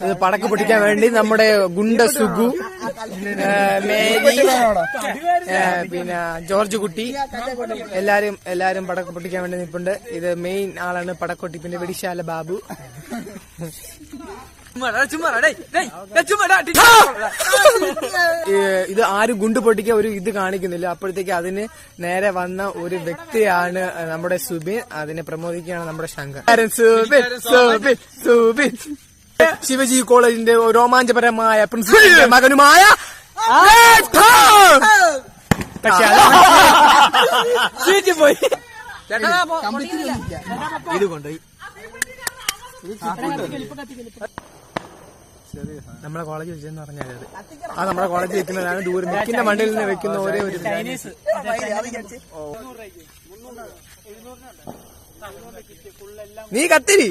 ഇത് പടക്ക് പൊട്ടിക്കാൻ വേണ്ടി നമ്മുടെ ഗുണ്ട സുഗു, മേരി, പിന്നെ ജോർജ് കുട്ടി എല്ലാരും പടക്ക് പൊട്ടിക്കാൻ വേണ്ടി നിൽപ്പുണ്ട്. ഇത് മെയിൻ ആളാണ് പടക്കൊട്ടിപ്പിന്റെ വെടിശാല ബാബു. ഇത് ആരും ഗുണ്ട് പൊട്ടിക്കാൻ ഒരു ഇത് കാണിക്കുന്നില്ല. അപ്പോഴത്തേക്ക് അതിന് നേരെ വന്ന ഒരു വ്യക്തിയാണ് നമ്മുടെ സുബിൻ. അതിനെ പ്രമോദിക്കുകയാണ് നമ്മുടെ ശങ്കർ. സുബിൻ ശിവജി കോളേജിന്റെ രോമാഞ്ചപരമായ പ്രിൻസിപ്പലിന്റെ മകനുമായ പക്ഷെ പോയി ഇത് കൊണ്ടുപോയി. നമ്മളെ കോളേജ് വെച്ചെന്ന് പറഞ്ഞാൽ അത് നമ്മുടെ കോളേജിൽ വെക്കുന്നതാണ്. ദൂരം മിക്കിന്റെ മണ്ടയിൽ നിന്ന് വെക്കുന്ന ഒരേ ഒരു നീ കത്തിരി